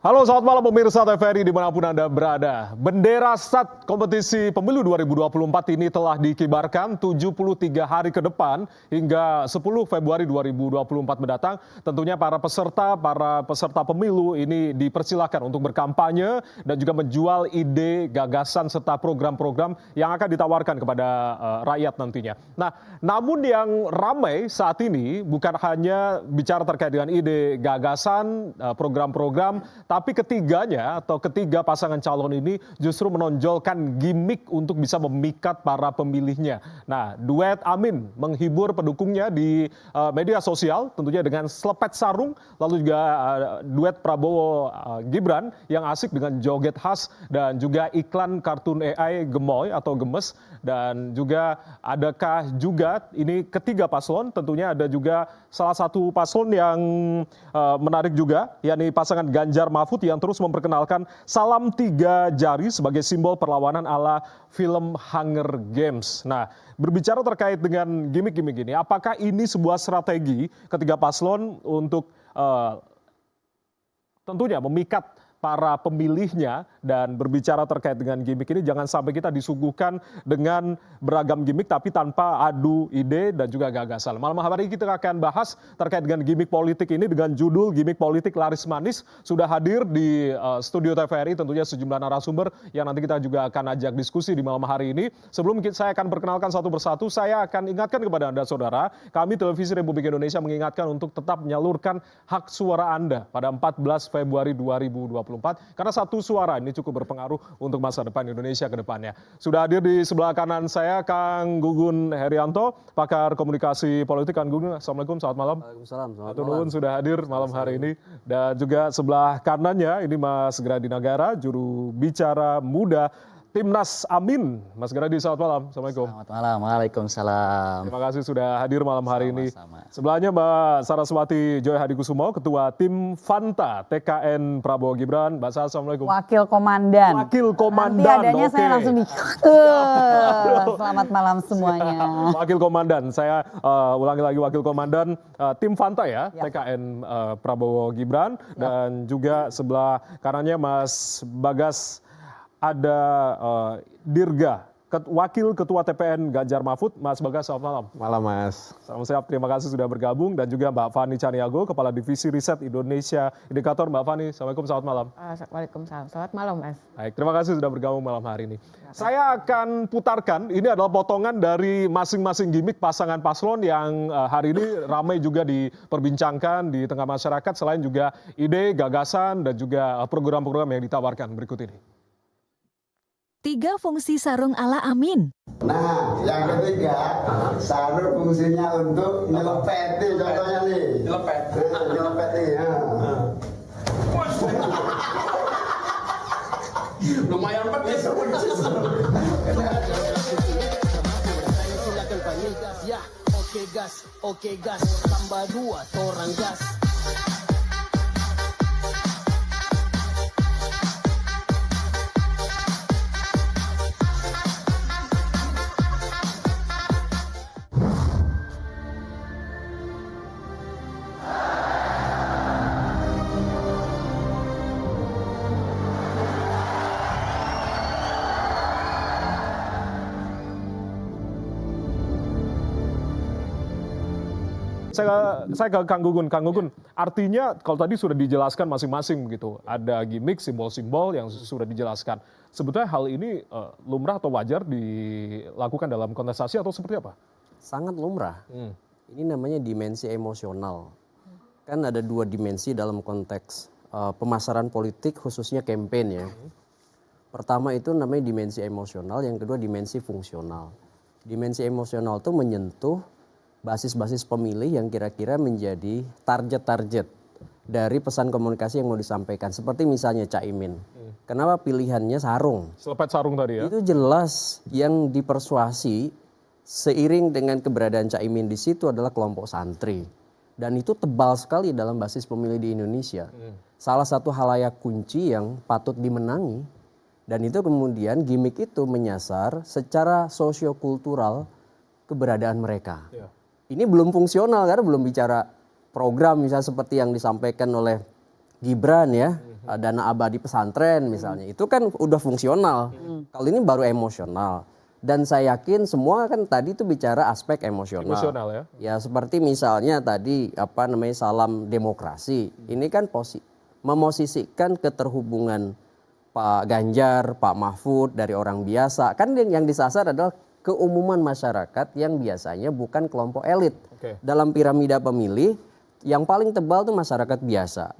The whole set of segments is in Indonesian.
Halo, selamat malam pemirsa TVRI dimanapun Anda berada. Bendera start kompetisi pemilu 2024 ini telah dikibarkan 73 hari ke depan hingga 10 Februari 2024 mendatang. Tentunya para peserta pemilu ini dipersilakan untuk berkampanye dan juga menjual ide, gagasan serta program-program yang akan ditawarkan kepada rakyat nantinya. Nah, namun yang ramai saat ini bukan hanya bicara terkait dengan ide, gagasan, program-program, tapi ketiga pasangan calon ini justru menonjolkan gimmick untuk bisa memikat para pemilihnya. Nah, duet Amin menghibur pendukungnya di media sosial tentunya dengan selepet sarung, lalu juga duet Prabowo Gibran yang asik dengan joget khas dan juga iklan kartun AI Gemoy atau Gemes, dan juga adakah juga ini ketiga paslon, tentunya ada juga salah satu paslon yang menarik juga, yakni pasangan Ganjar Mahfud yang terus memperkenalkan salam 3 jari sebagai simbol perlawanan ala film Hunger Games. Nah, berbicara terkait dengan gimmick-gimmick ini, apakah ini sebuah strategi ketiga paslon untuk tentunya memikat para pemilihnya? Dan berbicara terkait dengan gimmick ini, jangan sampai kita disuguhkan dengan beragam gimmick tapi tanpa adu ide dan juga gagasan. Malam hari ini kita akan bahas terkait dengan gimmick politik ini dengan judul Gimmick Politik Laris Manis. Sudah hadir di studio TVRI tentunya sejumlah narasumber yang nanti kita juga akan ajak diskusi di malam hari ini. Sebelum saya akan perkenalkan satu persatu, saya akan ingatkan kepada Anda saudara, kami Televisi Republik Indonesia mengingatkan untuk tetap menyalurkan hak suara Anda pada 14 Februari 2024 karena satu suara ini cukup berpengaruh untuk masa depan Indonesia ke depannya. Sudah hadir di sebelah kanan saya Kang Gunggun Herianto, pakar komunikasi politik. Kang Gunggun, Assalamualaikum, selamat malam. Waalaikumsalam, selamat malam. Sudah hadir malam hari ini. Dan juga sebelah kanannya ini Mas Gradi Nagara, juru bicara muda Timnas Amin. Mas Gradi, selamat malam. Assalamualaikum. Selamat malam, waalaikumsalam. Terima kasih sudah hadir malam hari ini. Sama-sama. Sebelahnya Mbak Saraswati Joy Hadikusumo, Ketua Tim Fanta TKN Prabowo Gibran. Mbak Sar, Assalamualaikum. Wakil Komandan. Wakil Komandan. Nanti adanya oke. saya langsung di... Selamat malam semuanya. Wakil Komandan, saya ulangi lagi Wakil Komandan Tim Fanta ya. TKN Prabowo Gibran. Dan juga sebelah kanannya Mas Bagas, ada Dirga, Wakil Ketua TPN Ganjar Mahfud. Mas Bagas, selamat malam. Malam Mas. Salam sehat, terima kasih sudah bergabung. Dan juga Mbak Fani Caniago, Kepala Divisi Riset Indonesia Indikator. Mbak Fani, Assalamualaikum, selamat malam. Waalaikumsalam, selamat malam Mas. Baik, terima kasih sudah bergabung malam hari ini. Saya akan putarkan, ini adalah potongan dari masing-masing gimmick pasangan paslon yang hari ini ramai juga diperbincangkan di tengah masyarakat, selain juga ide, gagasan, dan juga program-program yang ditawarkan berikut ini. 3 fungsi sarung ala Amin. Nah, yang ketiga, sarung fungsinya untuk nyelepet nih, contohnya nih. Nyelepet. Nyelepet nih. Ya. Lumayan pedes. Ya, oke gas, tambah 2 torang gas. Saya ke Kang Gunggun. Kang Gunggun, artinya kalau tadi sudah dijelaskan masing-masing begitu, ada gimmick, simbol-simbol yang sudah dijelaskan. Sebetulnya hal ini lumrah atau wajar dilakukan dalam kontestasi atau seperti apa? Sangat lumrah. Ini namanya dimensi emosional. Kan ada 2 dimensi dalam konteks pemasaran politik, khususnya campaign ya. Pertama itu namanya dimensi emosional, yang kedua dimensi fungsional. Dimensi emosional itu menyentuh basis-basis pemilih yang kira-kira menjadi target-target dari pesan komunikasi yang mau disampaikan. Seperti misalnya Caimin. Kenapa pilihannya sarung? Selepet sarung tadi ya? Itu jelas yang dipersuasi seiring dengan keberadaan Caimin di situ adalah kelompok santri. Dan itu tebal sekali dalam basis pemilih di Indonesia. Salah satu halayak kunci yang patut dimenangi. Dan itu kemudian gimmick itu menyasar secara sosiokultural keberadaan mereka. Ya. Ini belum fungsional karena belum bicara program misalnya seperti yang disampaikan oleh Gibran ya. dana abadi pesantren misalnya, itu kan udah fungsional. Kalau ini baru emosional. Dan saya yakin semua kan tadi itu bicara aspek emosional. Emosional ya. Ya seperti misalnya tadi salam demokrasi. Ini kan memosisikan keterhubungan Pak Ganjar, Pak Mahfud dari orang biasa. Kan yang disasar adalah keumuman masyarakat yang biasanya bukan kelompok elit. Oke. Dalam piramida pemilih, yang paling tebal itu masyarakat biasa.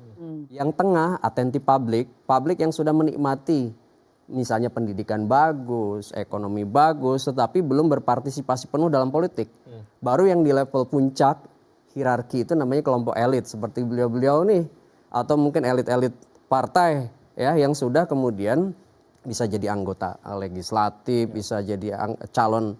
Yang tengah, attentive publik yang sudah menikmati misalnya pendidikan bagus, ekonomi bagus, tetapi belum berpartisipasi penuh dalam politik. Baru yang di level puncak hierarki itu namanya kelompok elit seperti beliau-beliau nih, atau mungkin elit-elit partai ya yang sudah kemudian bisa jadi anggota legislatif, bisa jadi calon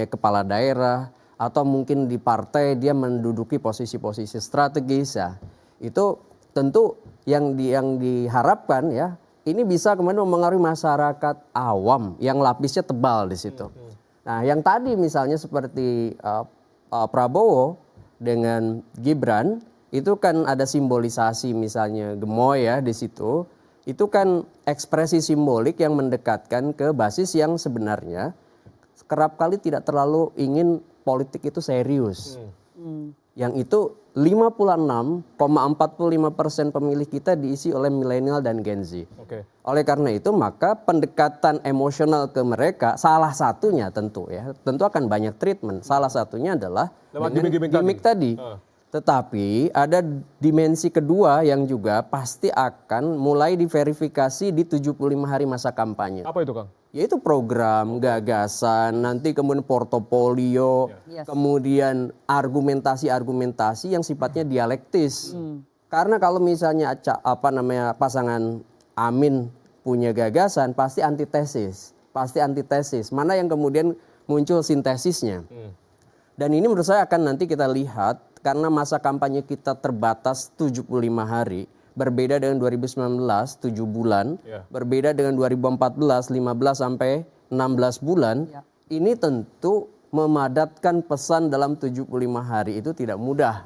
kepala daerah, atau mungkin di partai dia menduduki posisi-posisi strategis ya. Itu tentu yang diharapkan ya. Ini bisa kemudian mempengaruhi masyarakat awam yang lapisnya tebal di situ. Nah, yang tadi misalnya seperti Prabowo dengan Gibran, itu kan ada simbolisasi misalnya gemoy ya di situ. Itu kan ekspresi simbolik yang mendekatkan ke basis yang sebenarnya kerap kali tidak terlalu ingin politik itu serius. Yang itu 56,45% pemilih kita diisi oleh milenial dan Gen Z. Oke. Oleh karena itu maka pendekatan emosional ke mereka salah satunya tentu akan banyak treatment. Salah satunya adalah Lewat dengan gimmick-gimmick gimmick tadi. Tetapi ada dimensi kedua yang juga pasti akan mulai diverifikasi di 75 hari masa kampanye. Apa itu, Kang? Yaitu program, gagasan, nanti kemudian portofolio, kemudian argumentasi-argumentasi yang sifatnya dialektis. Karena kalau misalnya pasangan Amin punya gagasan pasti antitesis. Mana yang kemudian muncul sintesisnya. Dan ini menurut saya akan nanti kita lihat karena masa kampanye kita terbatas 75 hari. Berbeda dengan 2019 7 bulan, berbeda dengan 2014 15 sampai 16 bulan. Ini tentu memadatkan pesan dalam 75 hari itu tidak mudah.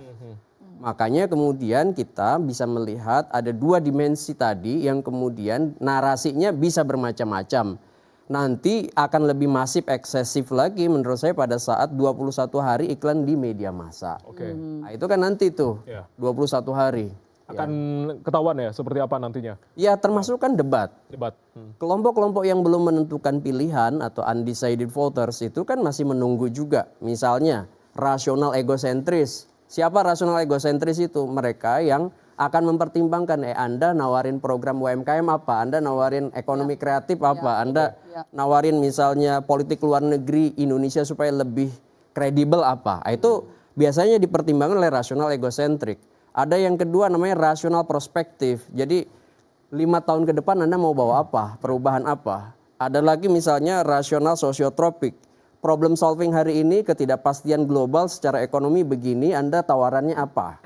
Makanya kemudian kita bisa melihat ada dua dimensi tadi yang kemudian narasinya bisa bermacam-macam. Nanti akan lebih masif eksesif lagi menurut saya pada saat 21 hari iklan di media massa. Nah, itu kan nanti tuh 21 hari. Akan ketahuan ya seperti apa nantinya? Ya termasuk kan debat. Kelompok-kelompok yang belum menentukan pilihan atau undecided voters itu kan masih menunggu juga. Misalnya rasional egosentris. Siapa rasional egosentris itu? Mereka yang akan mempertimbangkan Anda nawarin program UMKM apa, Anda nawarin ekonomi kreatif apa, Anda nawarin misalnya politik luar negeri Indonesia supaya lebih kredibel apa. Itu biasanya dipertimbangkan oleh rasional egosentrik. Ada yang kedua namanya rasional prospektif. Jadi 5 tahun ke depan Anda mau bawa apa? Perubahan apa? Ada lagi misalnya rasional sosiotropik. Problem solving hari ini ketidakpastian global secara ekonomi begini, Anda tawarannya apa?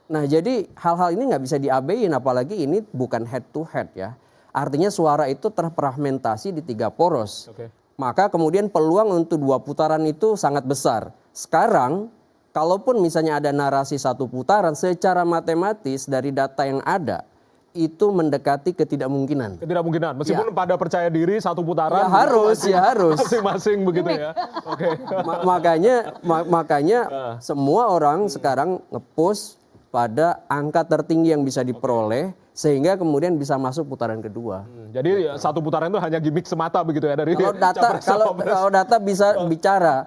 Nah jadi hal-hal ini nggak bisa diabein apalagi ini bukan head to head ya. Artinya suara itu terfragmentasi di 3 poros. Maka kemudian peluang untuk 2 putaran itu sangat besar. Sekarang kalaupun misalnya ada narasi 1 putaran, secara matematis dari data yang ada, itu mendekati ketidakmungkinan. Ketidakmungkinan, meskipun pada percaya diri 1 putaran. Ya harus. Masing-masing begitu ya. Makanya semua orang sekarang nge-push pada angka tertinggi yang bisa diperoleh, sehingga kemudian bisa masuk putaran kedua. Jadi 1 putaran itu hanya gimmick semata begitu ya dari kalau data bisa bicara.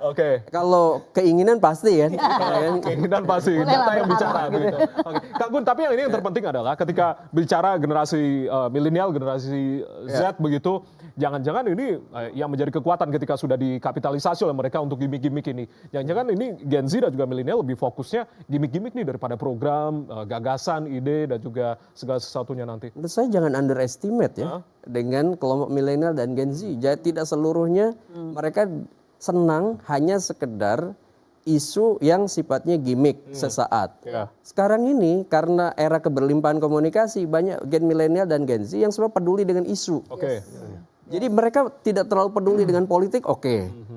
Kalau keinginan pasti ya. Keinginan pasti, data yang bicara begitu. Kak Gun, tapi yang ini yang terpenting adalah ketika bicara generasi milenial, generasi Z begitu, jangan-jangan ini yang menjadi kekuatan ketika sudah dikapitalisasi oleh mereka untuk gimmick-gimmick ini. Jangan-jangan ini Gen Z dan juga milenial lebih fokusnya gimmick-gimmick nih daripada program, gagasan, ide dan juga segala sesuatunya nanti. Menurut saya jangan underestimate ya dengan kelompok milenial dan Gen Z. Jadi tidak seluruhnya mereka senang hanya sekedar isu yang sifatnya gimmick sesaat. Sekarang ini karena era keberlimpahan komunikasi banyak Gen milenial dan Gen Z yang semua peduli dengan isu. Jadi mereka tidak terlalu peduli dengan politik,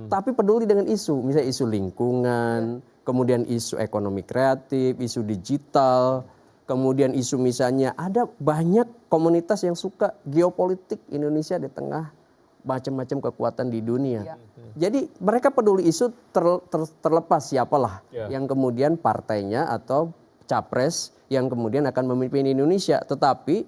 tapi peduli dengan isu, misalnya isu lingkungan, kemudian isu ekonomi kreatif, isu digital, kemudian isu misalnya ada banyak komunitas yang suka geopolitik Indonesia di tengah macam-macam kekuatan di dunia. Jadi mereka peduli isu terlepas siapalah yang kemudian partainya atau capres yang kemudian akan memimpin Indonesia. Tetapi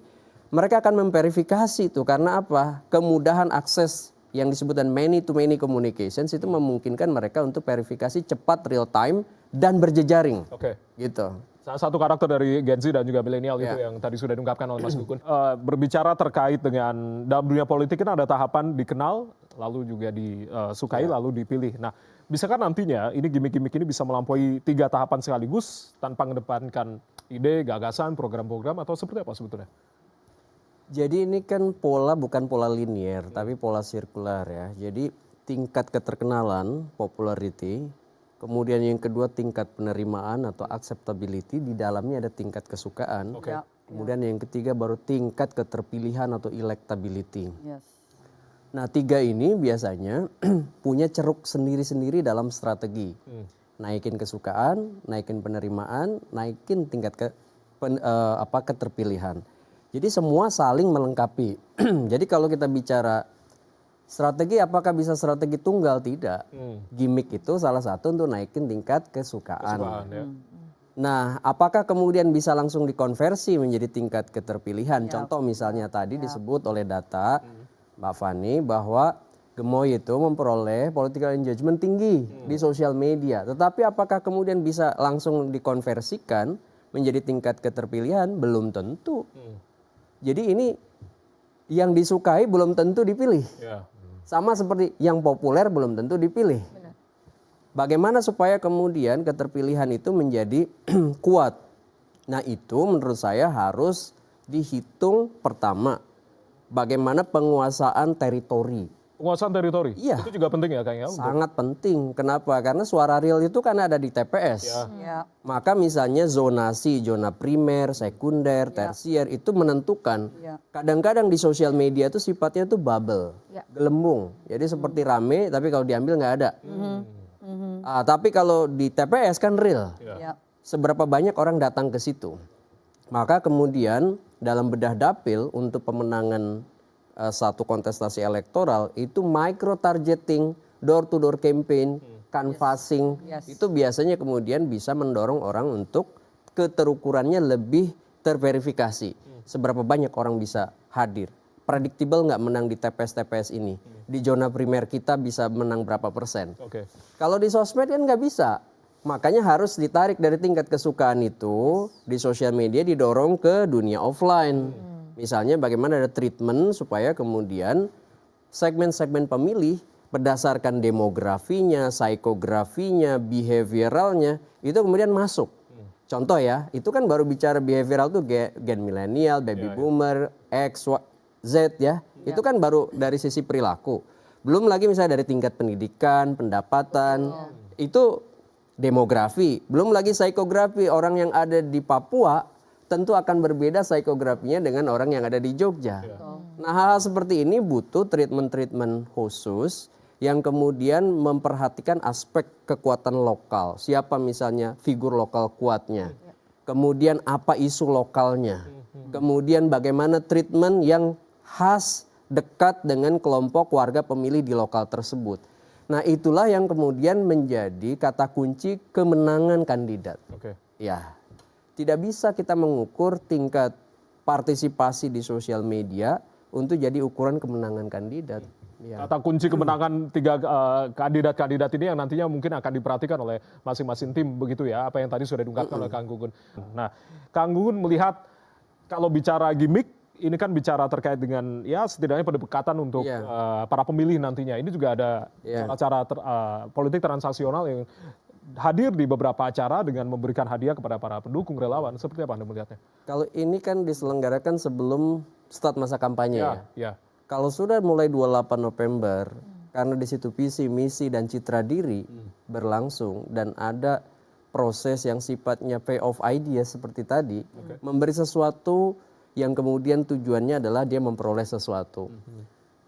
mereka akan memverifikasi itu karena apa? Kemudahan akses yang disebutkan many to many communications itu memungkinkan mereka untuk verifikasi cepat, real time dan berjejaring. Oke. Gitu. Salah satu karakter dari Gen Z dan juga milenial itu yang tadi sudah diungkapkan oleh Mas Gunggun. Berbicara terkait dengan dalam dunia politik kan ada tahapan dikenal, lalu juga disukai, lalu dipilih. Nah, bisakah nantinya ini gimmick-gimmick ini bisa melampaui 3 tahapan sekaligus tanpa mengedepankan ide, gagasan, program-program atau seperti apa sebetulnya? Jadi ini kan pola bukan pola linier tapi pola sirkular ya. Jadi tingkat keterkenalan, popularity, kemudian yang kedua tingkat penerimaan atau acceptability, di dalamnya ada tingkat kesukaan. Kemudian yang ketiga baru tingkat keterpilihan atau electability. Nah 3 ini biasanya punya ceruk sendiri-sendiri dalam strategi. Naikin kesukaan, naikin penerimaan, naikin tingkat keterpilihan. Jadi semua saling melengkapi. Jadi kalau kita bicara strategi, apakah bisa strategi tunggal? Tidak. Gimmick itu salah satu untuk naikin tingkat kesukaan. Nah, apakah kemudian bisa langsung dikonversi menjadi tingkat keterpilihan? Contoh misalnya tadi disebut oleh data Mbak Fani bahwa Gemoy itu memperoleh political engagement tinggi di sosial media. Tetapi apakah kemudian bisa langsung dikonversikan menjadi tingkat keterpilihan? Belum tentu. Jadi ini yang disukai belum tentu dipilih. Sama seperti yang populer belum tentu dipilih. Bagaimana supaya kemudian keterpilihan itu menjadi kuat? Nah itu menurut saya harus dihitung pertama. Bagaimana penguasaan teritori. Penguasaan teritori, Iya. itu juga penting ya Kang ya? Sangat penting. Kenapa? Karena suara real itu kan ada di TPS. Maka misalnya zonasi, zona primer, sekunder, tersier itu menentukan. Kadang-kadang di sosial media itu sifatnya itu bubble, gelembung. Jadi seperti rame tapi kalau diambil nggak ada. Tapi kalau di TPS kan real. Seberapa banyak orang datang ke situ. Maka kemudian dalam bedah dapil untuk pemenangan satu kontestasi elektoral itu micro targeting, door to door campaign, canvassing itu biasanya kemudian bisa mendorong orang untuk keterukurannya lebih terverifikasi. Seberapa banyak orang bisa hadir. Predictable nggak menang di TPS-TPS ini. Di zona primer kita bisa menang berapa persen. Kalau di sosmed kan nggak bisa. Makanya harus ditarik dari tingkat kesukaan itu di sosial media didorong ke dunia offline. Misalnya bagaimana ada treatment supaya kemudian segmen-segmen pemilih berdasarkan demografinya, psikografinya, behavioralnya itu kemudian masuk. Contoh ya, itu kan baru bicara behavioral tuh gen milenial, baby boomer, X, Z ya. Itu kan baru dari sisi perilaku. Belum lagi misalnya dari tingkat pendidikan, pendapatan, itu demografi. Belum lagi psikografi, orang yang ada di Papua tentu akan berbeda psikografinya dengan orang yang ada di Jogja. Nah hal-hal seperti ini butuh treatment-treatment khusus yang kemudian memperhatikan aspek kekuatan lokal. Siapa misalnya figur lokal kuatnya. Kemudian apa isu lokalnya. Kemudian bagaimana treatment yang khas dekat dengan kelompok warga pemilih di lokal tersebut. Nah itulah yang kemudian menjadi kata kunci kemenangan kandidat. Ya. Tidak bisa kita mengukur tingkat partisipasi di sosial media untuk jadi ukuran kemenangan kandidat. Kata kunci kemenangan 3 kandidat-kandidat ini yang nantinya mungkin akan diperhatikan oleh masing-masing tim begitu ya, apa yang tadi sudah diungkapkan oleh Kang Gunggun. Nah, Kang Gunggun melihat kalau bicara gimmick, ini kan bicara terkait dengan ya setidaknya pendekatan untuk para pemilih nantinya. Ini juga ada cara politik transaksional yang hadir di beberapa acara dengan memberikan hadiah kepada para pendukung relawan. Seperti apa Anda melihatnya? Kalau ini kan diselenggarakan sebelum start masa kampanye ya. Kalau sudah mulai 28 November, karena di situ visi, misi, dan citra diri berlangsung dan ada proses yang sifatnya pay off idea seperti tadi, memberi sesuatu yang kemudian tujuannya adalah dia memperoleh sesuatu.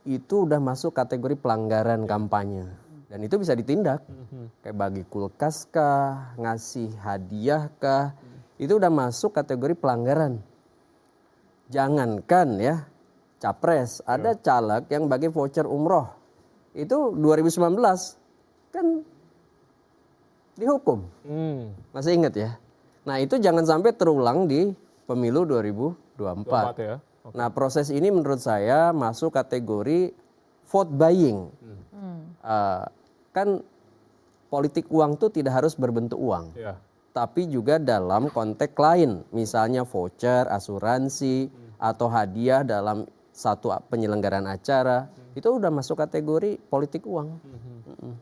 Itu udah masuk kategori pelanggaran kampanye. Dan itu bisa ditindak. Kayak bagi kulkas kah, ngasih hadiah kah, itu udah masuk kategori pelanggaran. Jangankan ya capres, ada caleg yang bagi voucher umroh. Itu 2019 kan dihukum. Masih ingat ya? Nah itu jangan sampai terulang di pemilu 2024. Ya. Nah proses ini menurut saya masuk kategori vote buying. Kan politik uang itu tidak harus berbentuk uang. Ya. Tapi juga dalam konteks lain. Misalnya voucher, asuransi, atau hadiah dalam satu penyelenggaraan acara. Itu udah masuk kategori politik uang.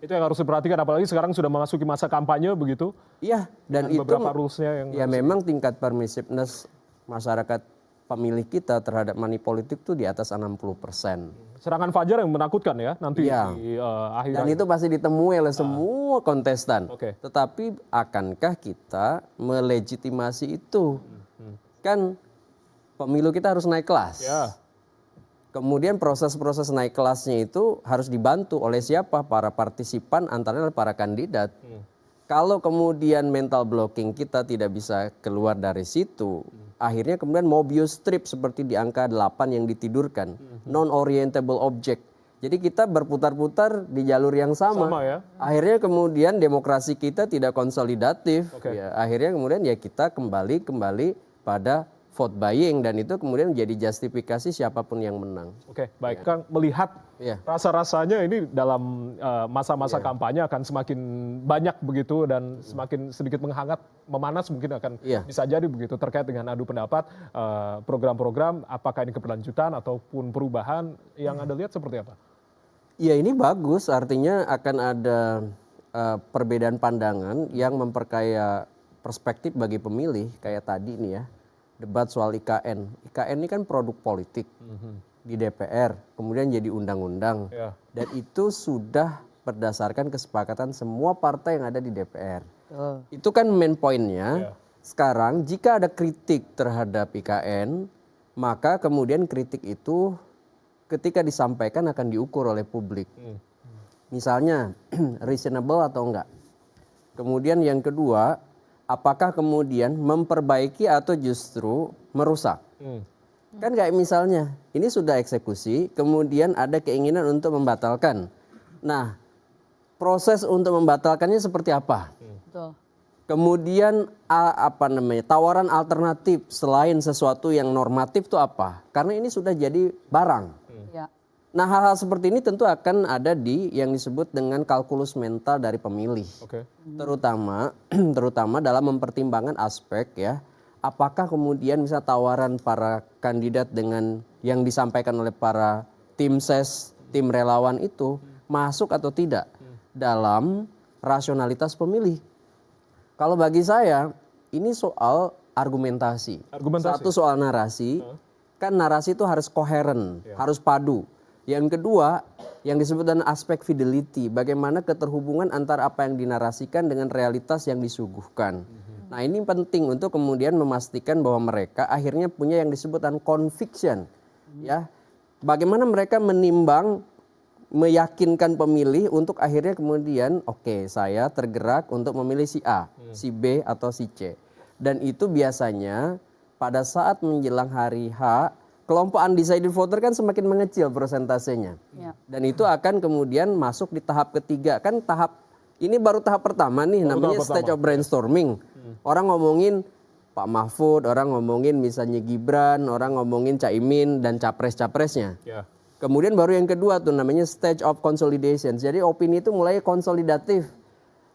Itu yang harus diperhatikan, apalagi sekarang sudah memasuki masa kampanye begitu. Iya, dan itu beberapa rulesnya yang ya memang tingkat permissiveness masyarakat pemilih kita terhadap money politik itu di atas 60%. Serangan fajar yang menakutkan ya nanti Iya. di akhir. Dan itu pasti ditemui oleh semua kontestan. Oke. Tetapi akankah kita melegitimasi itu? Kan pemilu kita harus naik kelas. Ya. Kemudian proses-proses naik kelasnya itu harus dibantu oleh siapa? Para partisipan, antara lain para kandidat. Kalau kemudian mental blocking kita tidak bisa keluar dari situ, akhirnya kemudian Mobius strip seperti di angka 8 yang ditidurkan, non-orientable object. Jadi kita berputar-putar di jalur yang sama. Sama ya. Akhirnya kemudian demokrasi kita tidak konsolidatif. Oke. Ya, akhirnya kemudian ya kita kembali pada vote buying, dan itu kemudian menjadi justifikasi siapapun yang menang. Oke, baik Kang, melihat Iya. rasa-rasanya ini dalam masa-masa kampanye akan semakin banyak begitu dan semakin sedikit menghangat, memanas mungkin akan Iya. bisa jadi begitu terkait dengan adu pendapat, program-program apakah ini keberlanjutan ataupun perubahan yang Anda lihat seperti apa? Ya ini bagus, artinya akan ada perbedaan pandangan yang memperkaya perspektif bagi pemilih, kayak tadi nih ya. Debat soal IKN. IKN ini kan produk politik di DPR, kemudian jadi undang-undang. Ya. Dan itu sudah berdasarkan kesepakatan semua partai yang ada di DPR. Itu kan main pointnya. Ya. Sekarang jika ada kritik terhadap IKN, maka kemudian kritik itu ketika disampaikan akan diukur oleh publik. Misalnya reasonable atau enggak. Kemudian yang kedua, apakah kemudian memperbaiki atau justru merusak? Kan kayak misalnya, ini sudah eksekusi, kemudian ada keinginan untuk membatalkan. Nah, proses untuk membatalkannya seperti apa? Betul. Kemudian tawaran alternatif selain sesuatu yang normatif itu apa? Karena ini sudah jadi barang. Ya. Nah, hal-hal seperti ini tentu akan ada di yang disebut dengan kalkulus mental dari pemilih. Oke. Terutama dalam mempertimbangkan aspek ya, apakah kemudian misalnya tawaran para kandidat dengan yang disampaikan oleh para tim ses, tim relawan itu masuk atau tidak dalam rasionalitas pemilih. Kalau bagi saya ini soal argumentasi. Satu soal narasi, kan narasi itu harus koheren, harus padu. Yang kedua, yang disebut dengan aspek fidelity, bagaimana keterhubungan antara apa yang dinarasikan dengan realitas yang disuguhkan. Nah ini penting untuk kemudian memastikan bahwa mereka akhirnya punya yang disebut dengan conviction. Ya, bagaimana mereka menimbang, meyakinkan pemilih untuk akhirnya kemudian, oke, saya tergerak untuk memilih si A, si B atau si C. Dan itu biasanya pada saat menjelang hari H, kelompok undecided voter kan semakin mengecil persentasenya. Ya. Dan itu akan kemudian masuk di tahap ketiga. Kan ini baru tahap pertama nih, namanya stage of brainstorming. Orang ngomongin Pak Mahfud, orang ngomongin misalnya Gibran, orang ngomongin Caimin dan capres-capresnya. Ya. Kemudian baru yang kedua tuh namanya stage of consolidation. Jadi opini itu mulai konsolidatif.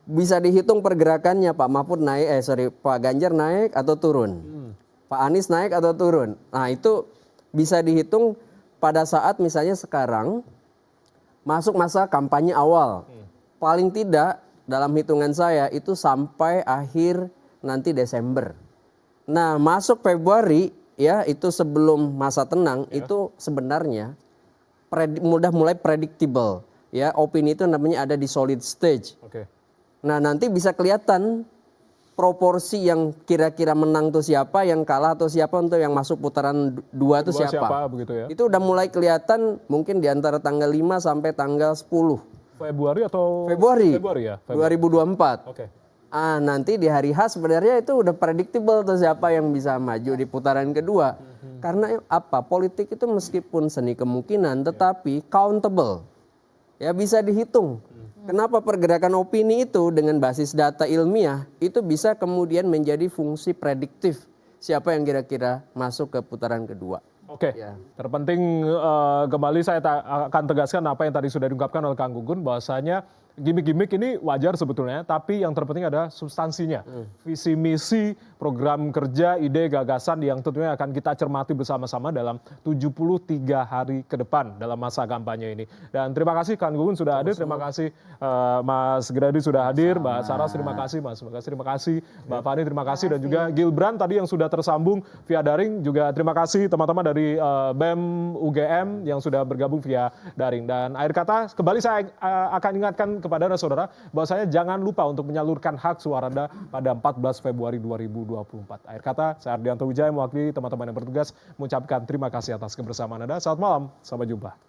Bisa dihitung pergerakannya, Pak Mahfud naik, Pak Ganjar naik atau turun. Pak Anies naik atau turun. Nah itu bisa dihitung pada saat misalnya sekarang masuk masa kampanye awal. Paling tidak dalam hitungan saya itu sampai akhir nanti Desember. Nah masuk Februari ya itu sebelum masa tenang itu sebenarnya mudah mulai predictable. Ya opini itu namanya ada di solid stage. Oke. Nah nanti bisa kelihatan proporsi yang kira-kira menang tuh siapa, yang kalah atau siapa, untuk yang masuk putaran 2 itu siapa. Begitu ya. Itu udah mulai kelihatan mungkin di antara tanggal 5 sampai tanggal 10 Februari atau Februari ya? 2024. Oke. Nanti di hari H sebenarnya itu udah predictable tuh siapa yang bisa maju di putaran kedua. Karena apa? Politik itu meskipun seni kemungkinan tetapi countable. Ya bisa dihitung. Kenapa pergerakan opini itu dengan basis data ilmiah itu bisa kemudian menjadi fungsi prediktif siapa yang kira-kira masuk ke putaran kedua. Oke, Ya. terpenting kembali saya akan tegaskan apa yang tadi sudah diungkapkan oleh Kang Gunggun bahwasanya gimmick-gimmick ini wajar sebetulnya, tapi yang terpenting adalah substansinya. Visi misi, program kerja, ide, gagasan yang tentunya akan kita cermati bersama-sama dalam 73 hari ke depan dalam masa kampanye ini. Dan terima kasih Kang Gunggun sudah hadir, terima kasih Mas Gradi sudah hadir, Mbak Saras terima kasih, Mas Bagas terima kasih, Mbak Fani terima kasih, dan juga Gilbran tadi yang sudah tersambung via daring, juga terima kasih teman-teman dari BEM UGM yang sudah bergabung via daring. Dan akhir kata, kembali saya akan ingatkan kepada saudara bahwasanya jangan lupa untuk menyalurkan hak suara Anda pada 14 Februari 2024. Akhir kata, saya Ardianto Wijaya mewakili teman-teman yang bertugas mengucapkan terima kasih atas kebersamaan Anda. Selamat malam, sampai jumpa.